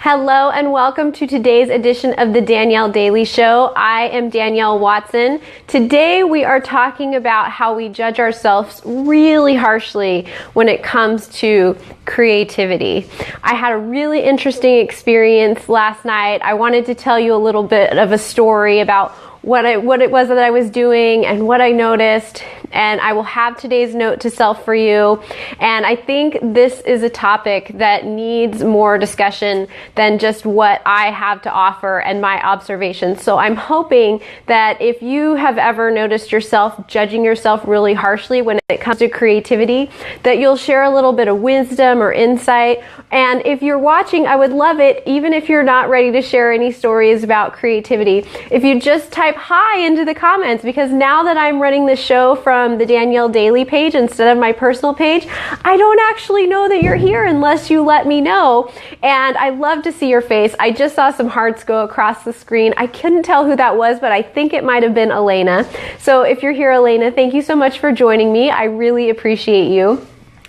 Hello and welcome to today's edition of the Danielle Daily Show. I am Danielle Watson. Today we are talking about how we judge ourselves really harshly when it comes to creativity. I had a really interesting experience last night. I wanted to tell you a little bit of a story about what it was that I was doing and what I noticed, and I will have today's note to self for you. And I think this is a topic that needs more discussion than just what I have to offer and my observations. So I'm hoping that if you have ever noticed yourself judging yourself really harshly when it comes to creativity, that you'll share a little bit of wisdom or insight. And if you're watching, I would love it, even if you're not ready to share any stories about creativity, if you just type hi into the comments, because now that I'm running the show from the Danielle Daily page instead of my personal page, I don't actually know that you're here unless you let me know. And I love to see your face. I just saw some hearts go across the screen. I couldn't tell who that was, but I think it might have been Elena. So if you're here, Elena, thank you so much for joining me. I really appreciate you.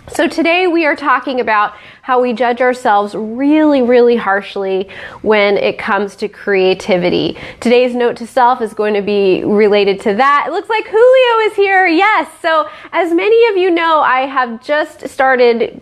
So today we are talking about how we judge ourselves really harshly when it comes to creativity. Today's note to self is going to be related to that. It looks like Julio is here. Yes. So as many of you know, I have just started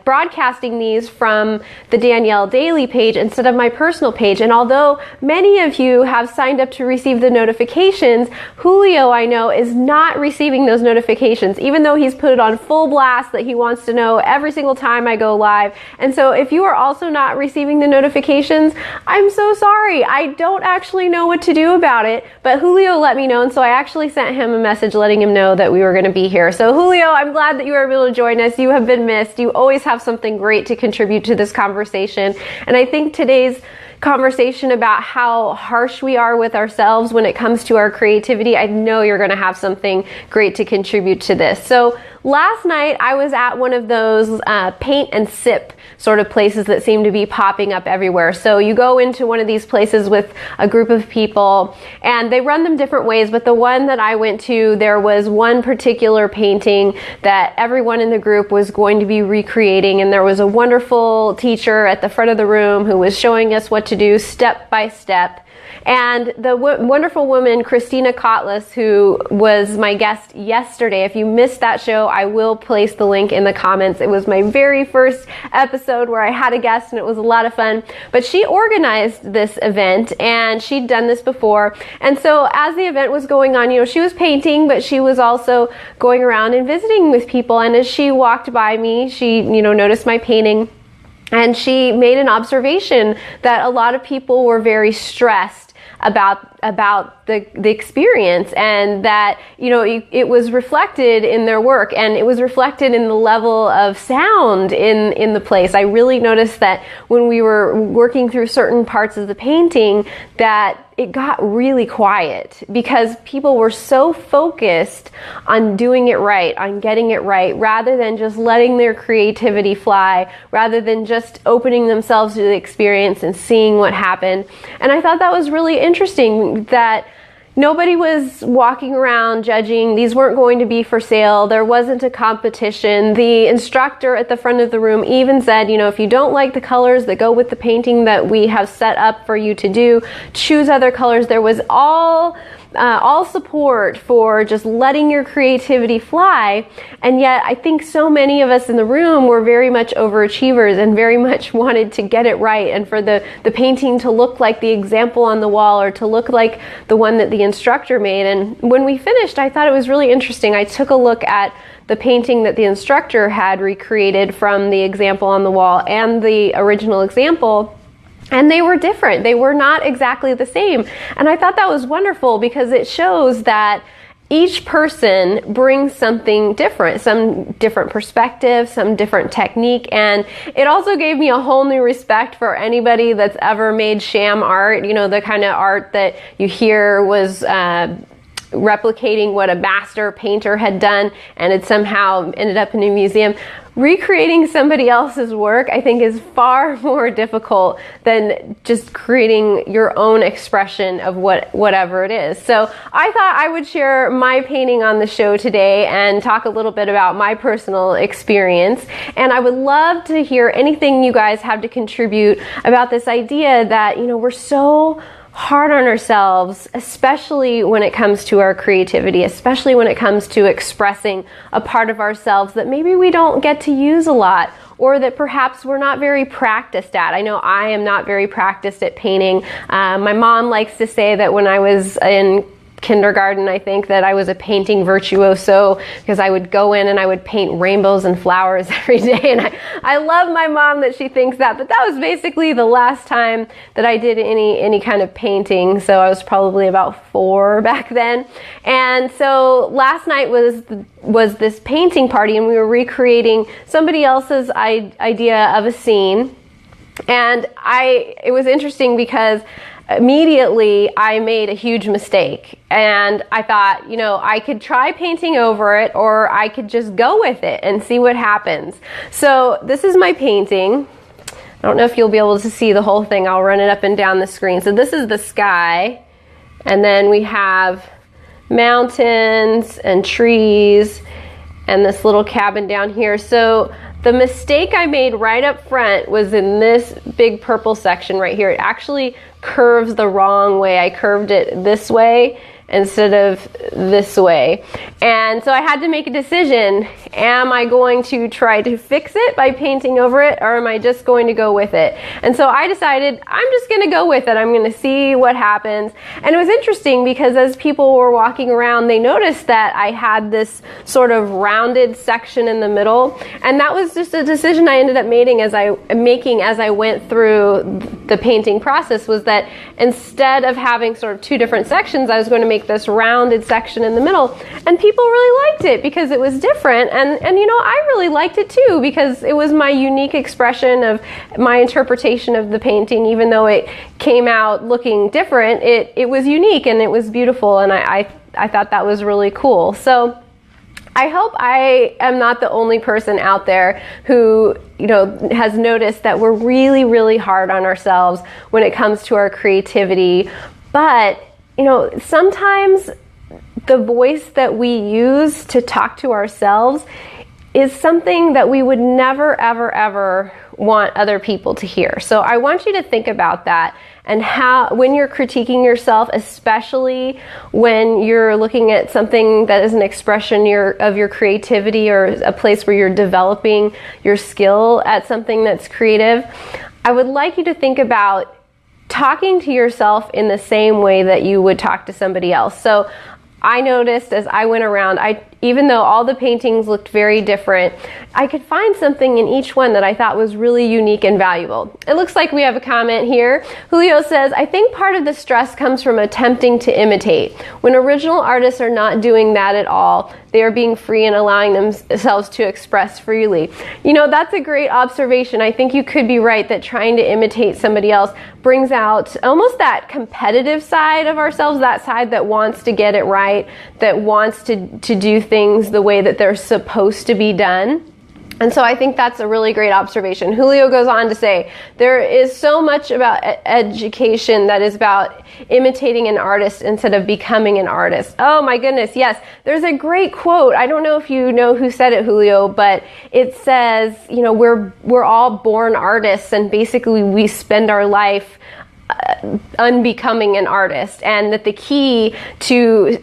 broadcasting these from the Danielle Daily page instead of my personal page. And although many of you have signed up to receive the notifications, Julio, I know, is not receiving those notifications, even though he's put it on full blast that he wants to know every single time I go live. And so if you are also not receiving the notifications, I'm so sorry. I don't actually know what to do about it, but Julio let me know. And so I actually sent him a message letting him know that we were going to be here. So Julio, I'm glad that you were able to join us. You have been missed. You always have something great to contribute to this conversation. And I think today's conversation about how harsh we are with ourselves when it comes to our creativity, I know you're going to have something great to contribute to this. So last night I was at one of those paint and sip sort of places that seem to be popping up everywhere. So you go into one of these places with a group of people and they run them different ways, but the one that I went to, there was one particular painting that everyone in the group was going to be recreating, and there was a wonderful teacher at the front of the room who was showing us what to do step by step. And the wonderful woman, Christina Kotlis, who was my guest yesterday, if you missed that show, I will place the link in the comments. It was my very first episode where I had a guest and it was a lot of fun. But she organized this event and she'd done this before. And so as the event was going on, you know, she was painting, but she was also going around and visiting with people. And as she walked by me, she, you know, noticed my painting. And she made an observation that a lot of people were very stressed about the experience, and that, you know, it was reflected in their work, and it was reflected in the level of sound in the place. I really noticed that when we were working through certain parts of the painting that it got really quiet because people were so focused on doing it right, on getting it right, rather than just letting their creativity fly, rather than just opening themselves to the experience and seeing what happened. And I thought that was really interesting that nobody was walking around judging. These weren't going to be for sale. There wasn't a competition. The instructor at the front of the room even said, you know, if you don't like the colors that go with the painting that we have set up for you to do, choose other colors. There was all support for just letting your creativity fly. And yet I think so many of us in the room were very much overachievers and very much wanted to get it right, and for the painting to look like the example on the wall or to look like the one that the instructor made. And when we finished, I thought it was really interesting. I took a look at the painting that the instructor had recreated from the example on the wall and the original example, and they were different. They were not exactly the same. And I thought that was wonderful because it shows that each person brings something different, some different perspective, some different technique. And it also gave me a whole new respect for anybody that's ever made sham art, you know, the kind of art that you hear was replicating what a master painter had done and it somehow ended up in a museum. recreating somebody else's work, I think, is far more difficult than just creating your own expression of whatever it is. So I thought I would share my painting on the show today and talk a little bit about my personal experience. And I would love to hear anything you guys have to contribute about this idea that, we're so hard on ourselves, especially when it comes to our creativity, especially when it comes to expressing a part of ourselves that maybe we don't get to use a lot, or that perhaps we're not very practiced at. I know I am not very practiced at painting. My mom likes to say that when I was in kindergarten, I think, that I was a painting virtuoso, because I would go in and I would paint rainbows and flowers every day. And I love my mom that she thinks that, but that was basically the last time that I did any kind of painting. So I was probably about 4 back then. And so last night was this painting party, and we were recreating somebody else's idea of a scene. And it was interesting because immediately I made a huge mistake, and I thought, I could try painting over it, or I could just go with it and see what happens. So this is my painting. I don't know if you'll be able to see the whole thing. I'll run it up and down the screen. So this is the sky, and then we have mountains and trees and this little cabin down here. So the mistake I made right up front was in this big purple section right here. It actually curves the wrong way. I curved it this way instead of this way. And so I had to make a decision. Am I going to try to fix it by painting over it, or am I just going to go with it? And so I decided I'm just going to go with it. I'm going to see what happens. And it was interesting because as people were walking around, they noticed that I had this sort of rounded section in the middle. And that was just a decision I ended up making as I went through the painting process, was that instead of having sort of 2 different sections, I was going to make this rounded section in the middle. And people really liked it because it was different. And I really liked it too, because it was my unique expression of my interpretation of the painting. Even though it came out looking different, it was unique and it was beautiful. And I thought that was really cool. So I hope I am not the only person out there who, has noticed that we're really, really hard on ourselves when it comes to our creativity. But, sometimes the voice that we use to talk to ourselves is something that we would never, ever, ever want other people to hear. So I want you to think about that, and how, when you're critiquing yourself, especially when you're looking at something that is an expression of your creativity, or a place where you're developing your skill at something that's creative, I would like you to think about talking to yourself in the same way that you would talk to somebody else. So I noticed as I went around, even though all the paintings looked very different, I could find something in each one that I thought was really unique and valuable. It looks like we have a comment here. Julio says, I think part of the stress comes from attempting to imitate. When original artists are not doing that at all, they are being free and allowing themselves to express freely. That's a great observation. I think you could be right that trying to imitate somebody else brings out almost that competitive side of ourselves, that side that wants to get it right, that wants to do things the way that they're supposed to be done. And so I think that's a really great observation. Julio goes on to say, there is so much about education that is about imitating an artist instead of becoming an artist. Oh my goodness, yes. There's a great quote. I don't know if you know who said it, Julio, but it says, we're all born artists, and basically we spend our life unbecoming an artist, and that the key to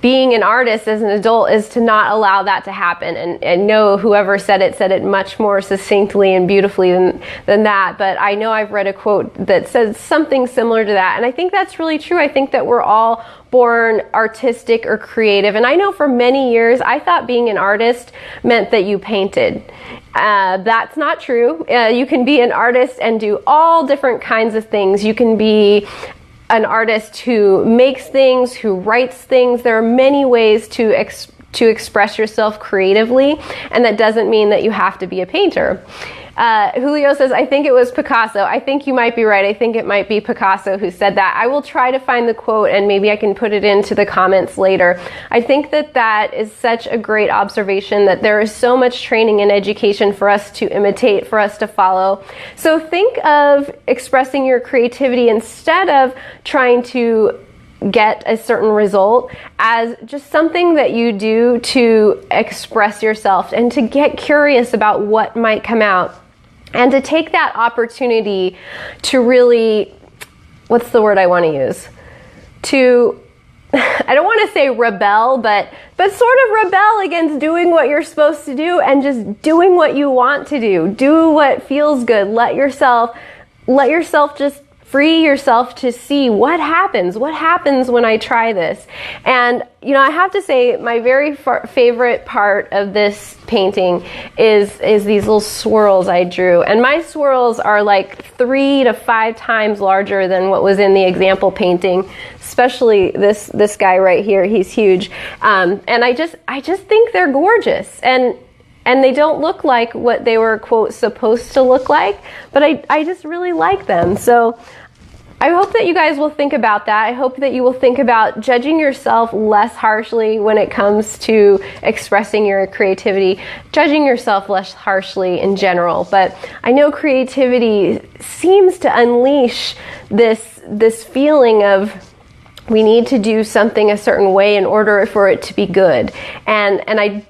being an artist as an adult is to not allow that to happen. And know whoever said it much more succinctly and beautifully than that, but I know I've read a quote that says something similar to that, and I think that's really true. I think that we're all born artistic or creative, and I know for many years I thought being an artist meant that you painted. That's not true. You can be an artist and do all different kinds of things. You can be an artist who makes things, who writes things. There are many ways to express yourself creatively, and that doesn't mean that you have to be a painter. Julio says, I think it was Picasso. I think you might be right. I think it might be Picasso who said that. I will try to find the quote and maybe I can put it into the comments later. I think that that is such a great observation, that there is so much training and education for us to imitate, for us to follow. So think of expressing your creativity instead of trying to get a certain result as just something that you do to express yourself and to get curious about what might come out, and to take that opportunity to really, what's the word I want to use? To, I don't want to say rebel, but sort of rebel against doing what you're supposed to do and just doing what you want to do. Do what feels good. Let yourself just free yourself to see what happens when I try this. And I have to say, my very favorite part of this painting is these little swirls I drew. And my swirls are like 3 to 5 times larger than what was in the example painting, especially this guy right here. He's huge. And I just think they're gorgeous. And they don't look like what they were, quote, supposed to look like, but I just really like them. So I hope that you guys will think about that. I hope that you will think about judging yourself less harshly when it comes to expressing your creativity, judging yourself less harshly in general. But I know creativity seems to unleash this feeling of, we need to do something a certain way in order for it to be good. And I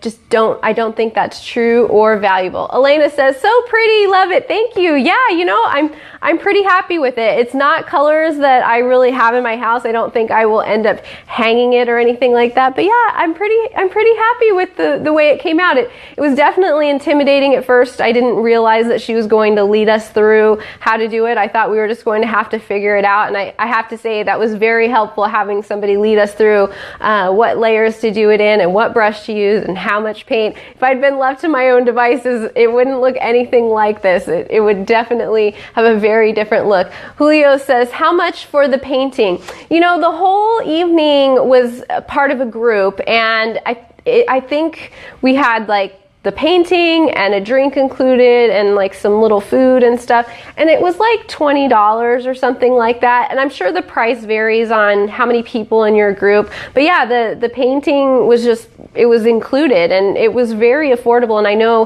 don't think that's true or valuable. Elena says, so pretty, love it, thank you. Yeah, I'm pretty happy with it. It's not colors that I really have in my house. I don't think I will end up hanging it or anything like that. But yeah, I'm pretty happy with the way it came out. It was definitely intimidating at first. I didn't realize that she was going to lead us through how to do it. I thought we were just going to have to figure it out. And I have to say that was very helpful, having somebody lead us through what layers to do it in and what brush to use and how much paint. If I'd been left to my own devices, it wouldn't look anything like this. It would definitely have a very different look. Julio says, how much for the painting? The whole evening was a part of a group, and I think we had like the painting and a drink included and like some little food and stuff, and it was like $20 or something like that. And I'm sure the price varies on how many people in your group, but yeah, the painting was it was included, and it was very affordable. And I know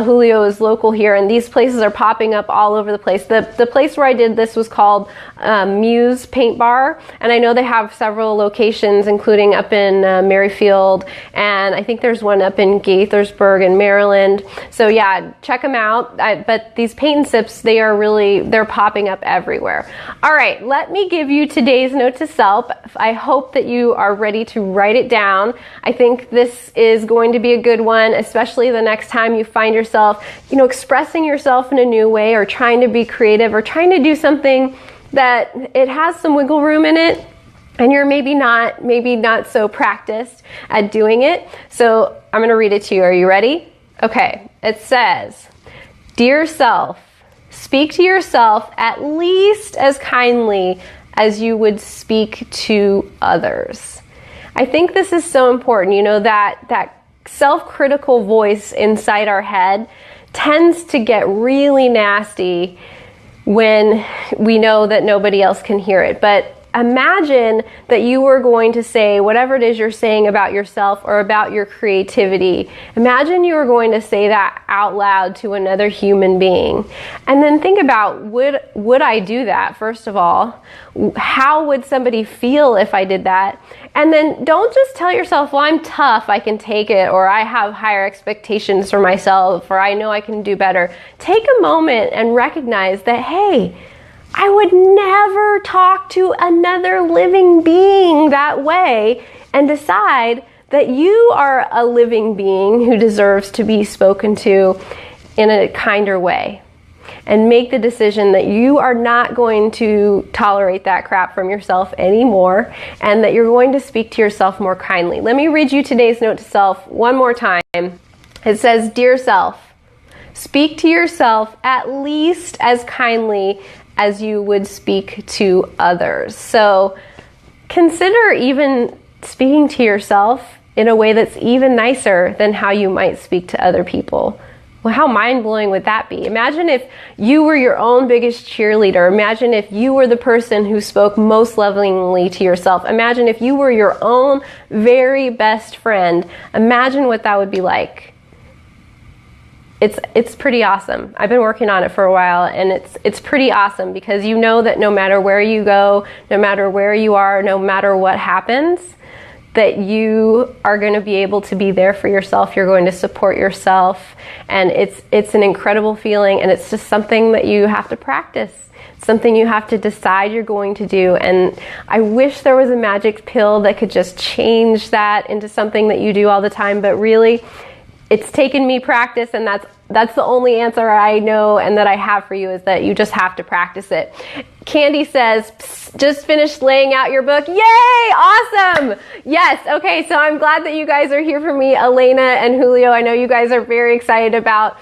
Julio is local here, and these places are popping up all over the place. The place where I did this was called Muse Paint Bar, and I know they have several locations, including up in Merrifield, and I think there's one up in Gaithersburg and Maryland. So yeah, check them out. But these paint and sips, they're popping up everywhere. All right, let me give you today's note to self. I hope that you are ready to write it down. I think this is going to be a good one, especially the next time you find yourself, expressing yourself in a new way, or trying to be creative, or trying to do something that it has some wiggle room in it, and you're maybe not so practiced at doing it. So I'm going to read it to you. Are you ready? Okay. It says, "Dear self, speak to yourself at least as kindly as you would speak to others." I think this is so important. That self-critical voice inside our head tends to get really nasty when we know that nobody else can hear it. But imagine that you were going to say whatever it is you're saying about yourself or about your creativity. Imagine you were going to say that out loud to another human being. And then think about, would I do that? First of all, how would somebody feel if I did that? And then don't just tell yourself, well, I'm tough, I can take it, or I have higher expectations for myself, or I know I can do better. Take a moment and recognize that, hey, I would never talk to another living being that way, and decide that you are a living being who deserves to be spoken to in a kinder way. And make the decision that you are not going to tolerate that crap from yourself anymore, and that you're going to speak to yourself more kindly. Let me read you today's note to self one more time. It says, "Dear self, speak to yourself at least as kindly as you would speak to others." So consider even speaking to yourself in a way that's even nicer than how you might speak to other people. Well, how mind-blowing would that be? Imagine if you were your own biggest cheerleader. Imagine if you were the person who spoke most lovingly to yourself. Imagine if you were your own very best friend. Imagine what that would be like. It's pretty awesome. I've been working on it for a while, and it's pretty awesome because you know that no matter where you go, no matter where you are, no matter what happens, that you are going to be able to be there for yourself. You're going to support yourself, and it's an incredible feeling, and it's just something that you have to practice. It's something you have to decide you're going to do, and I wish there was a magic pill that could just change that into something that you do all the time, but really, it's taken me practice, and that's the only answer I know and that I have for you, is that you just have to practice it. Candy says, just finished laying out your book. Yay! Awesome! Yes, okay, so I'm glad that you guys are here for me. Elena and Julio, I know you guys are very excited about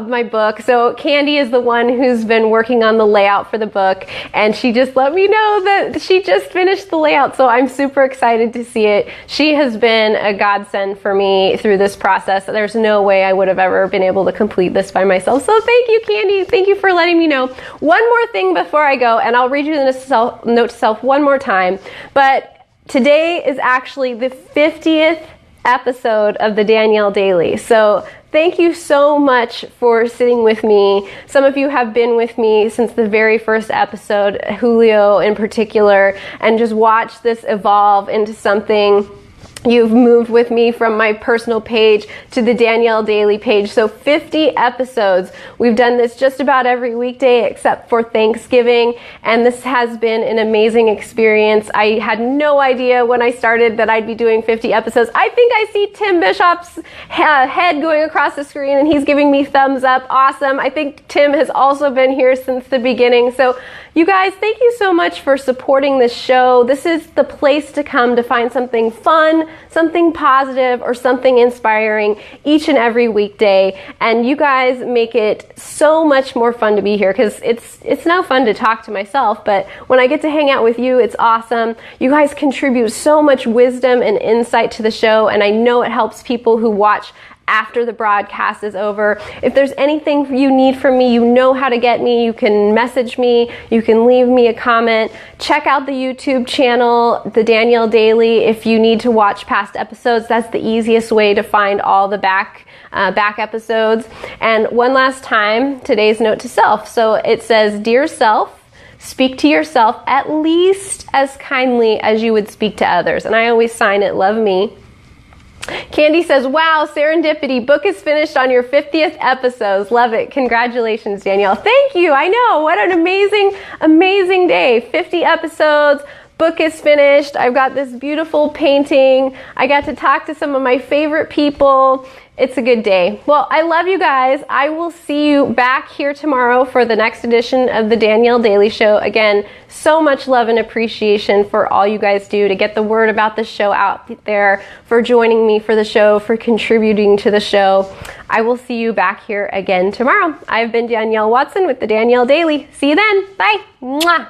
my book. So Candy is the one who's been working on the layout for the book, and she just let me know that she just finished the layout, so I'm super excited to see it. She has been a godsend for me through this process. There's no way I would have ever been able to complete this by myself. So thank you, Candy. Thank you for letting me know. One more thing before I go, and I'll read you the note to self one more time, but today is actually the 50th episode of the Danielle Daily. So thank you so much for sitting with me. Some of you have been with me since the very first episode, Julio in particular, and just watched this evolve into something. You've moved with me from my personal page to the Danielle Daily page. So 50 episodes. We've done this just about every weekday except for Thanksgiving, and this has been an amazing experience. I had no idea when I started that I'd be doing 50 episodes. I think I see Tim Bishop's head going across the screen, and he's giving me thumbs up. Awesome. I think Tim has also been here since the beginning. So you guys, thank you so much for supporting this show. This is the place to come to find something fun, something positive, or something inspiring each and every weekday. And you guys make it so much more fun to be here, because it's no fun to talk to myself, but when I get to hang out with you, it's awesome. You guys contribute so much wisdom and insight to the show, and I know it helps people who watch after the broadcast is over. If there's anything you need from me, you know how to get me. You can message me, you can leave me a comment. Check out the YouTube channel, the Danielle Daily. If you need to watch past episodes, that's the easiest way to find all the back episodes. And one last time, today's note to self. So it says, "Dear self, speak to yourself at least as kindly as you would speak to others." And I always sign it, love me. Candy says, "Wow, serendipity, book is finished on your 50th episodes. Love it. Congratulations, Danielle." Thank you. I know. What an amazing, amazing day. 50 episodes. Book is finished. I've got this beautiful painting. I got to talk to some of my favorite people. It's a good day. Well, I love you guys. I will see you back here tomorrow for the next edition of the Danielle Daily Show. Again, so much love and appreciation for all you guys do to get the word about the show out there, for joining me for the show, for contributing to the show. I will see you back here again tomorrow. I've been Danielle Watson with the Danielle Daily. See you then. Bye. Mwah.